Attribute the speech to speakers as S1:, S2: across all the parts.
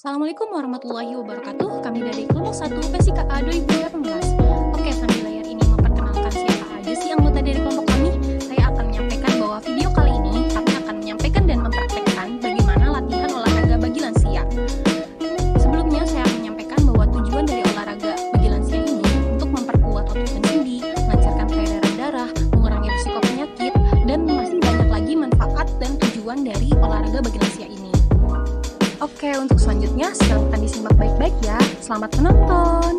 S1: Assalamualaikum warahmatullahi wabarakatuh. Kami dari kelompok 1 PSIKA 2018. Oke, sambil layar ini memperkenalkan siapa aja sih anggota dari kelompok kami. Saya akan menyampaikan bahwa video kali ini kami akan menyampaikan dan mempraktekkan bagaimana latihan olahraga bagi lansia. Sebelumnya saya akan menyampaikan bahwa tujuan dari olahraga bagi lansia ini untuk memperkuat otot dan sendi, melancarkan peredaran darah, mengurangi risiko penyakit, dan masih banyak lagi manfaat dan tujuan dari olahraga bagi lansia ini. Oke, untuk selanjutnya silahkan disimak baik-baik ya. Selamat menonton!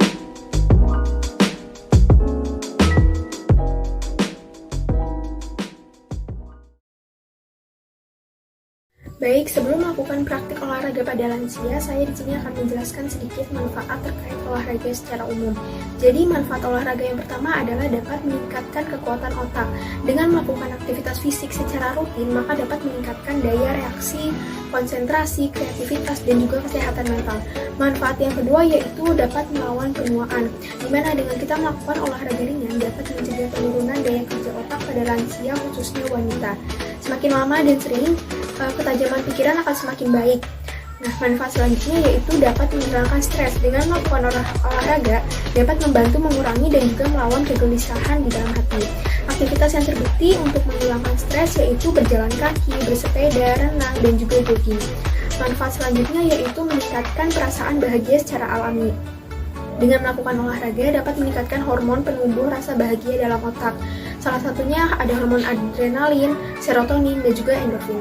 S2: Baik, sebelum melakukan praktik olahraga pada lansia, saya di sini akan menjelaskan sedikit manfaat terkait olahraga secara umum. Jadi, manfaat olahraga yang pertama adalah dapat meningkatkan kekuatan otak. Dengan melakukan aktivitas fisik secara rutin, maka dapat meningkatkan daya reaksi, konsentrasi, kreativitas, dan juga kesehatan mental. Manfaat yang kedua yaitu dapat melawan penuaan, di mana dengan kita melakukan olahraga ringan dapat mencegah penurunan daya kerja otak pada lansia, khususnya wanita. Semakin lama dan sering, ketajaman pikiran akan semakin baik. Nah, manfaat selanjutnya yaitu dapat menghilangkan stres. Dengan melakukan olahraga, dapat membantu mengurangi dan juga melawan kegelisahan di dalam hati. Aktivitas yang terbukti untuk menghilangkan stres yaitu berjalan kaki, bersepeda, renang, dan juga jogging. Manfaat selanjutnya yaitu meningkatkan perasaan bahagia secara alami. Dengan melakukan olahraga dapat meningkatkan hormon penumbuh rasa bahagia dalam otak. Salah satunya ada hormon adrenalin, serotonin, dan juga endorfin.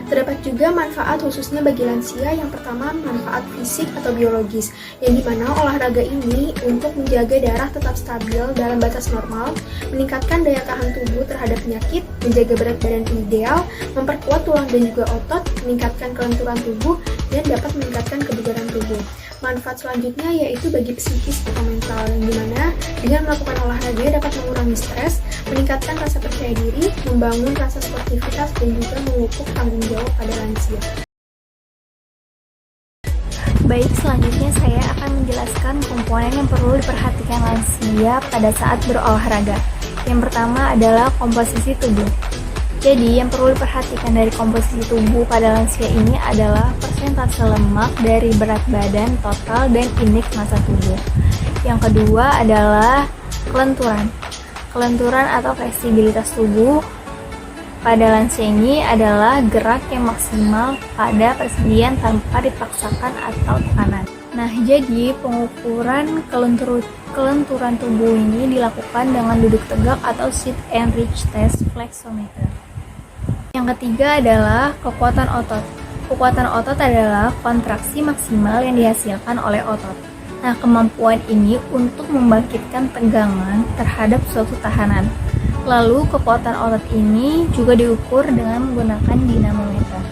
S2: Terdapat juga manfaat khususnya bagi lansia. Yang pertama, manfaat fisik atau biologis, yang dimana olahraga ini untuk menjaga darah tetap stabil dalam batas normal, meningkatkan daya tahan tubuh terhadap penyakit, menjaga berat badan ideal, memperkuat tulang dan juga otot, meningkatkan kelenturan tubuh, dan dapat meningkatkan kebugaran tubuh. Manfaat selanjutnya yaitu bagi psikis atau mental, yang dimana dengan melakukan olahraga dapat mengurangi stres, meningkatkan rasa percaya diri, membangun rasa sportivitas, dan juga memupuk tanggung jawab pada lansia.
S3: Baik, selanjutnya saya akan menjelaskan komponen yang perlu diperhatikan lansia pada saat berolahraga. Yang pertama adalah komposisi tubuh. Jadi, yang perlu diperhatikan dari komposisi tubuh pada lansia ini adalah persentase lemak dari berat badan total dan indeks massa tubuh. Yang kedua adalah kelenturan. Kelenturan atau fleksibilitas tubuh pada lansia ini adalah gerak yang maksimal pada persendian tanpa dipaksakan atau tekanan. Nah, jadi pengukuran kelenturan tubuh ini dilakukan dengan duduk tegak atau sit and reach test flexometer. Yang ketiga adalah kekuatan otot. Kekuatan otot adalah kontraksi maksimal yang dihasilkan oleh otot. Nah, kemampuan ini untuk membangkitkan tegangan terhadap suatu tahanan. Lalu, kekuatan otot ini juga diukur dengan menggunakan dinamometer.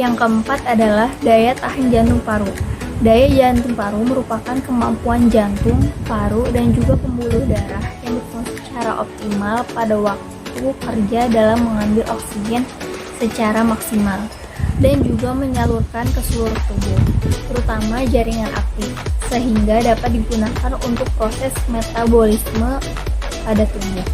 S3: Yang keempat adalah daya tahan jantung paru. Daya jantung paru merupakan kemampuan jantung, paru, dan juga pembuluh darah yang berfungsi secara optimal pada waktu kerja dalam mengambil oksigen secara maksimal dan juga menyalurkan ke seluruh tubuh, terutama jaringan aktif, sehingga dapat digunakan untuk proses metabolisme pada tubuh.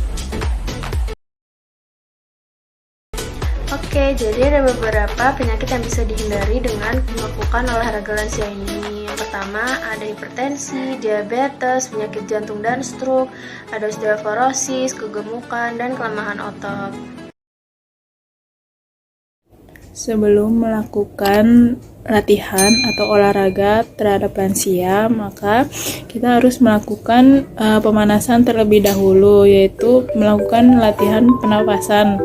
S2: Oke, jadi ada beberapa penyakit yang bisa dihindari dengan melakukan olahraga lansia ini. Yang pertama ada hipertensi, diabetes, penyakit jantung dan stroke, ada osteoporosis, kegemukan, dan kelemahan otot.
S4: Sebelum melakukan latihan atau olahraga terhadap lansia, maka kita harus melakukan pemanasan terlebih dahulu, yaitu melakukan latihan pernafasan.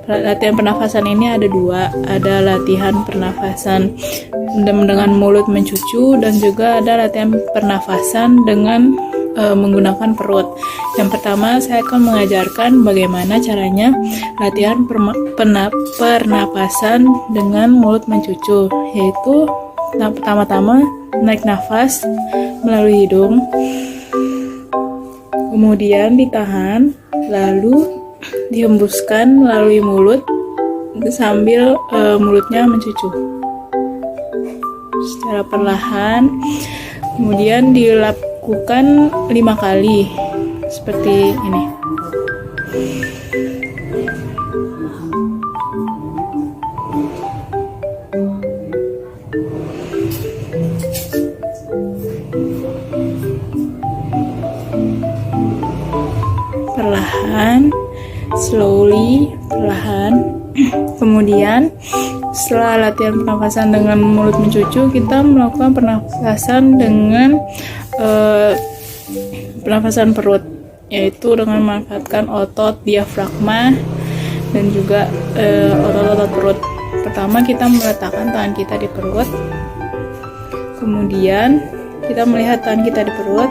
S4: Latihan pernafasan ini ada dua, ada latihan pernafasan dengan mulut mencucu dan juga ada latihan pernafasan dengan menggunakan perut. Yang pertama saya akan mengajarkan bagaimana caranya latihan pernapasan dengan mulut mencucu, yaitu pertama-tama naik nafas melalui hidung, kemudian ditahan, lalu dihembuskan melalui mulut sambil mulutnya mencucu secara perlahan. Kemudian dilakukan 5 kali seperti ini. Perlahan, slowly, perlahan. Kemudian setelah latihan pernafasan dengan mulut mencucu, kita melakukan pernafasan dengan pernafasan perut, yaitu dengan memanfaatkan otot diafragma dan juga otot-otot perut. Pertama kita meletakkan tangan kita di perut, kemudian kita melihat tangan kita di perut,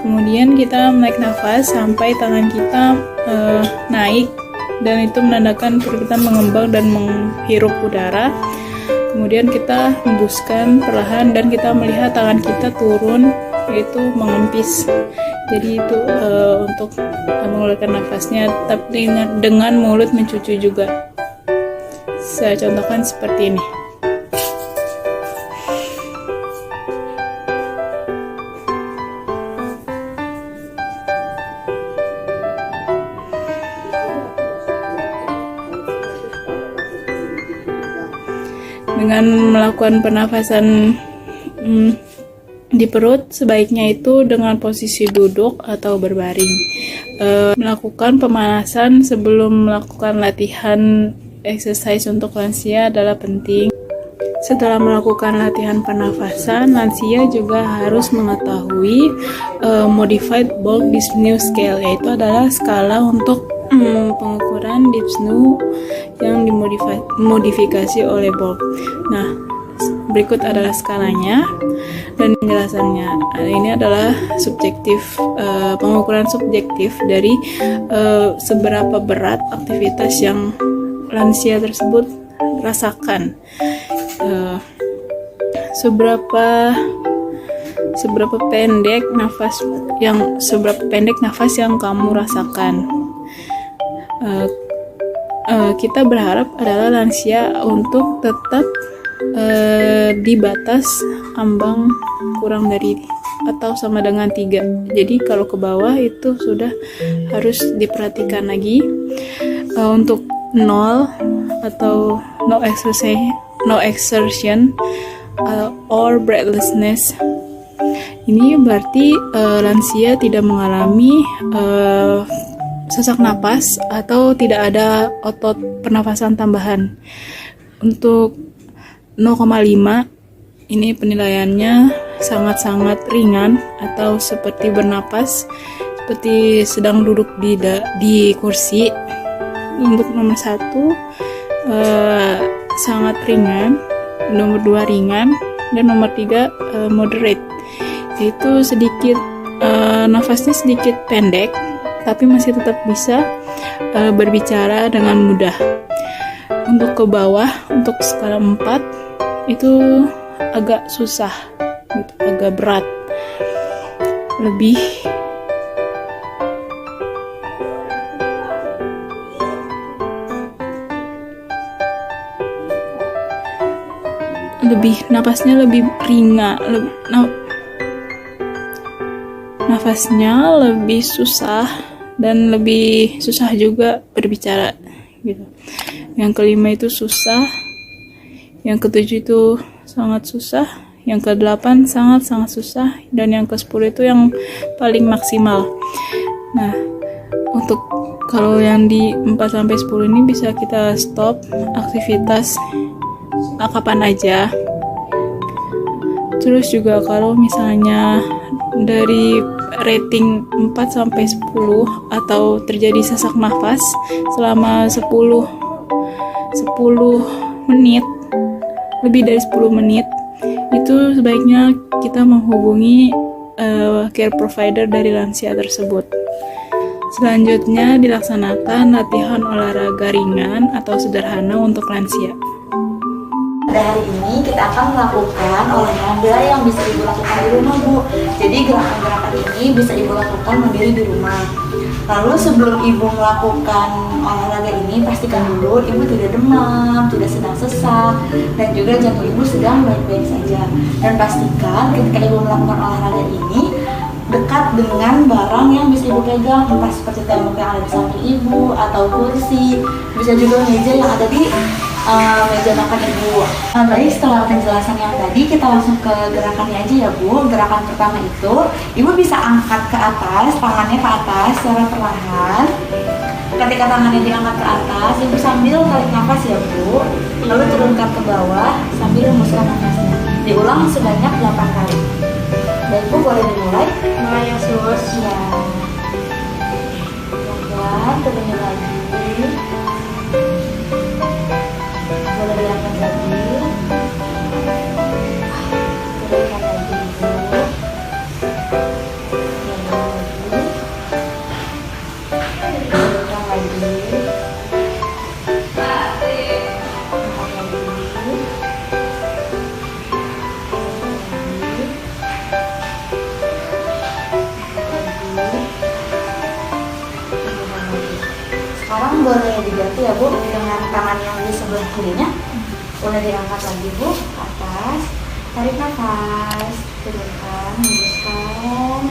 S4: kemudian kita menaik nafas sampai tangan kita naik, dan itu menandakan perut kita mengembang dan menghirup udara. Kemudian kita hembuskan perlahan dan kita melihat tangan kita turun, yaitu mengempis. Jadi itu untuk mengeluarkan nafasnya, tapi dengan mulut mencucu juga. Saya contohkan seperti ini. Dengan melakukan pernafasan di perut, sebaiknya itu dengan posisi duduk atau berbaring. Melakukan pemanasan sebelum melakukan latihan exercise untuk lansia adalah penting. Setelah melakukan latihan pernafasan, lansia juga harus mengetahui Modified Bolk Dyspnea Scale, yaitu adalah skala untuk pengukuran dyspnea yang dimodifikasi oleh Bolk. Nah, berikut adalah skalanya dan penjelasannya. Ini adalah subjektif, pengukuran subjektif dari seberapa berat aktivitas yang lansia tersebut rasakan. Seberapa pendek nafas yang kamu rasakan. Kita berharap adalah lansia untuk tetap di batas ambang kurang dari atau sama dengan 3. Jadi kalau ke bawah itu sudah harus diperhatikan lagi. Untuk 0 atau no exertion or breathlessness, ini berarti lansia tidak mengalami sesak napas atau tidak ada otot pernafasan tambahan. Untuk 0,5 ini penilaiannya sangat-sangat ringan atau seperti bernapas seperti sedang duduk di kursi. Untuk nomor 1 sangat ringan, nomor 2 ringan, dan nomor 3 moderate, yaitu sedikit nafasnya sedikit pendek tapi masih tetap bisa berbicara dengan mudah. Untuk ke bawah, untuk skala 4 itu agak susah, agak berat, lebih napasnya lebih ringan, nafasnya lebih susah dan lebih susah juga berbicara gitu. Yang kelima itu susah, yang ketujuh itu sangat susah, yang ke-8 sangat-sangat susah, dan yang ke-10 itu yang paling maksimal. Nah, untuk kalau yang di 4-10 ini bisa kita stop aktivitas kapan aja. Terus juga kalau misalnya dari rating 4-10 atau terjadi sesak nafas selama 10 menit, lebih dari 10 menit, itu sebaiknya kita menghubungi care provider dari lansia tersebut. Selanjutnya dilaksanakan latihan olahraga ringan atau sederhana untuk lansia.
S5: Pada hari ini kita akan melakukan olahraga yang bisa Ibu lakukan di rumah, Bu. Jadi gerakan-gerakan ini bisa Ibu lakukan mandiri di rumah. Lalu sebelum Ibu melakukan olahraga ini, pastikan dulu Ibu tidak demam, tidak sedang sesak, dan juga jantung Ibu sedang baik-baik saja. Dan pastikan ketika Ibu melakukan olahraga ini dekat dengan barang yang bisa Ibu pegang, entah seperti tembok yang ada di samping Ibu atau kursi, bisa juga meja yang ada di meja makan Ibu. Baik, setelah penjelasan yang tadi, kita langsung ke gerakannya aja ya Bu. Gerakan pertama itu, Ibu bisa angkat ke atas, tangannya ke atas secara perlahan. Ketika tangannya diangkat ke atas, Ibu sambil tarik nafas ya Bu. Lalu turunkan ke bawah sambil hembuskan nafasnya. Diulang sebanyak 8 kali. Baik Bu, boleh dimulai?
S2: Mulai ya sus.
S5: Ya. Pelan-pelan, turunin lagi. Boleh diangkat lagi. Turunkan lagi Bu. Yang lagi. Turunkan lagi. Angkat lagi. Sekarang boleh diganti ya Bu dengan tangan yang di sebelah kirinya. Boleh diangkat lagi Bu ke atas. Tarik nafas, turunkan, hembuskan.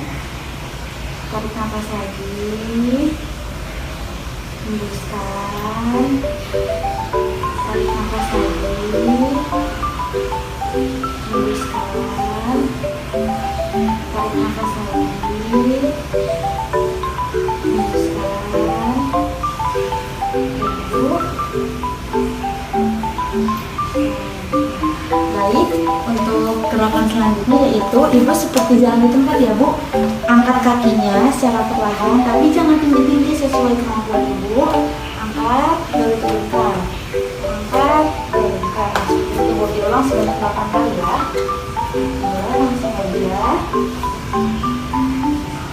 S5: Tarik nafas lagi. Hembuskan. Tarik nafas lagi. Hembuskan. Tarik nafas lagi. Hembuskan. Baik, untuk gerakan selanjutnya yaitu Ibu seperti jalan di tempat ya Bu. Angkat kakinya secara perlahan, tapi jangan tinggi-tinggi, sesuai kemampuan Ibu. Angkat, lalu turunkan. Angkat, turunkan. Seperti itu Bu, diulang sebanyak 8 kali ya. Ya, langsung aja.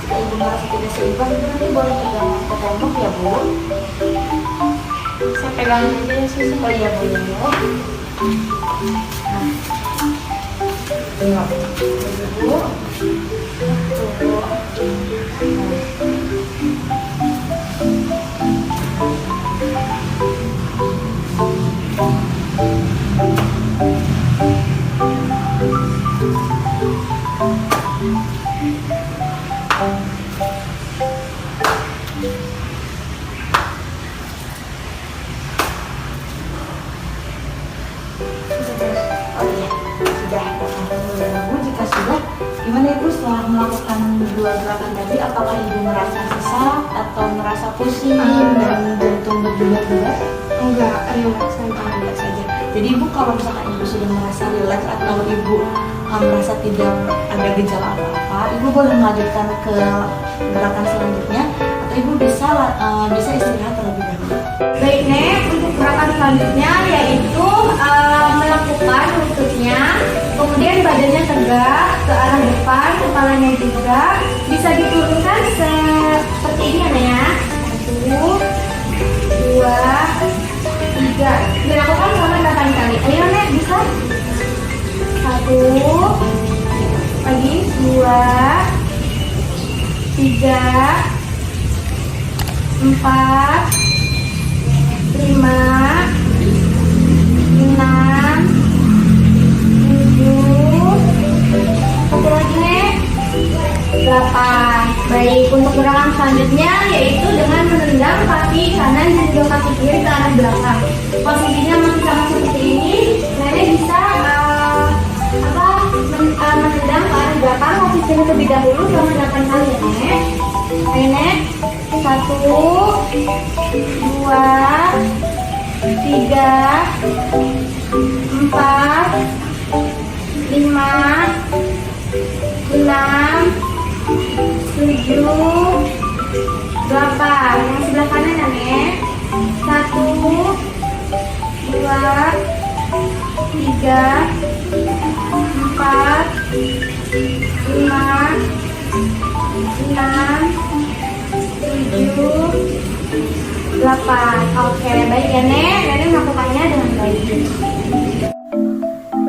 S5: Jika Ibu merasa tidak seimbang, Ibu nanti boleh pegang ke tembok ya Bu.
S2: Saya pegang aja ya sus.
S5: Oh iya Bu, ya Bu. Tengok Bu. Tuh. Oh iya, sudah. Bu, jika sudah, gimana Ibu setelah melakukan dua gerakan tadi? Apakah Ibu merasa sesak atau merasa pusing dan jantung berdebar-debar?
S2: Enggak, relax aja.
S5: Relax saja. Jadi Ibu kalau misalkan Ibu sudah merasa relax atau Ibu merasa tidak ada gejala apa-apa, Ibu boleh melanjutkan ke gerakan selanjutnya atau Ibu bisa istirahat terlebih dahulu.
S3: Baik Nek, untuk gerakan selanjutnya yaitu melakukan lututnya, kemudian badannya tegak ke arah depan, kepalanya juga bisa diturunkan seperti ini ya Nek ya. 1, 2, 3. Dilakukan selama 8 kali. Ayo Nek, bisa? 1, lagi 2, 3, 4, 5, 6, 7, 1 lagi Nek, 8. Baik, untuk gerakan selanjutnya yaitu dengan menendang kaki kanan dan juga kaki kiri ke arah belakang. Posisinya masih sama seperti ini. Nenek bisa menendang ke arah belakang posisinya terlebih dahulu selama 8 kali ya Nek. Ayo Nek, 1, 2, 3, 4, 5, 6, 7, 8. Yang sebelah kanan ya Nek. 1, 2, 3, 4, 5, 6, 7, 8. Oke, baik ya Nek. Nenek melakukannya dengan baik.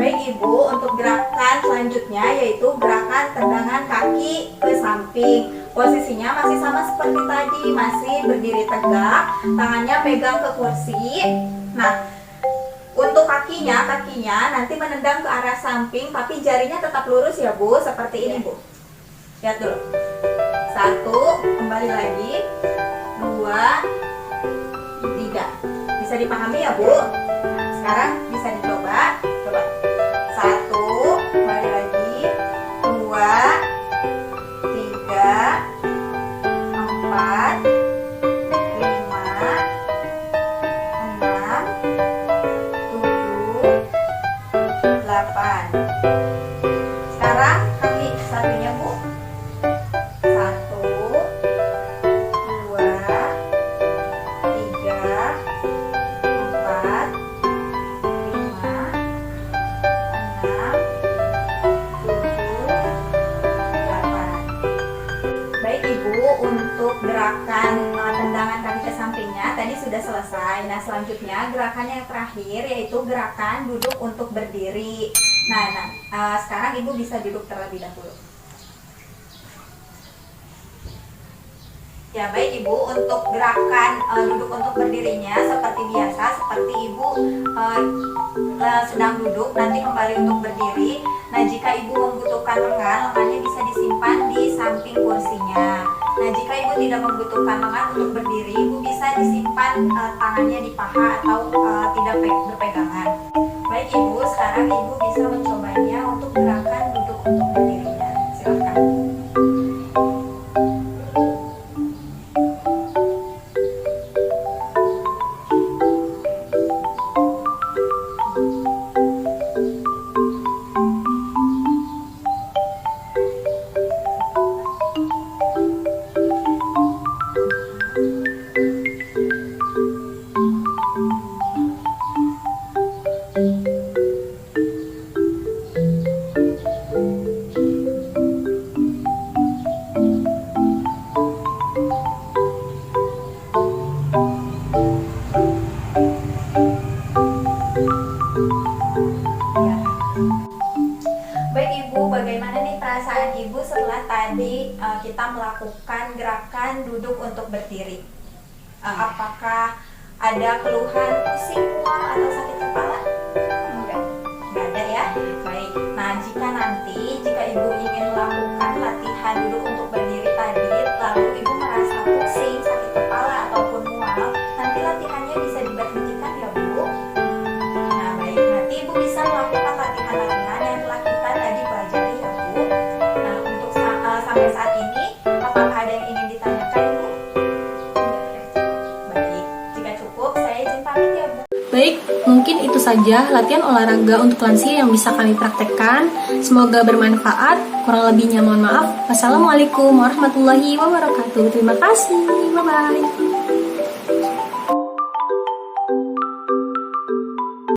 S5: Baik Ibu, untuk gerakan selanjutnya yaitu gerakan tendangan kaki ke samping. Posisinya masih sama seperti tadi, masih berdiri tegak, tangannya pegang ke kursi. Nah, untuk kakinya nanti menendang ke arah samping, tapi jarinya tetap lurus ya Bu, seperti ini Bu. Lihat dulu. 1, kembali lagi. 2, 3. Bisa dipahami ya Bu? Sekarang sekarang bisa dicoba. Coba. 1, kembali lagi. 2, 3, 4, 5, 6, 7, 8. Sekarang kaki satunya, Bu. 1, 2, 3, 4, 5, 6, 7, 8. Baik Ibu, untuk gerakan tendangan kaki ke sampingnya tadi sudah selesai. Nah, selanjutnya gerakan yang terakhir yaitu gerakan duduk untuk berdiri. Sekarang Ibu bisa duduk terlebih dahulu. Ya baik Ibu, untuk gerakan duduk untuk berdirinya seperti biasa, seperti Ibu sedang duduk, nanti kembali untuk berdiri. Nah, jika Ibu membutuhkan lengannya bisa disimpan di samping kursinya. Nah, jika Ibu tidak membutuhkan lengan untuk berdiri, Ibu bisa disimpan tangannya di paha atau tidak berpegangan. Baik Ibu, sekarang Ibu bisa mencobanya untuk gerakan duduk untuk berdirinya. Silakan. Baik Ibu, bagaimana nih perasaan Ibu setelah tadi kita melakukan gerakan duduk untuk berdiri? Apakah ada keluhan pusing, mual, atau sakit kepala? Enggak ada ya? Baik, nah jika Ibu ingin melakukan latihan duduk untuk berdiri tadi, lalu Ibu merasa pusing, sakit kepala, ataupun mual, nanti latihannya bisa diberhentikan ya Bu. Nah baik, nanti Ibu bisa melakukan latihan-latihan yang telah kita tadi pelajari ya Bu. Nah untuk sampai saat ini, apakah ada yang ingin ditanyakan Ibu? Baik, jika cukup saya izin pamit ya Bu.
S1: Baik, mungkin itu saja latihan olahraga untuk lansia yang bisa kami praktekkan. Semoga bermanfaat. Kurang lebihnya mohon maaf. Wassalamualaikum warahmatullahi wabarakatuh. Terima kasih. Bye-bye.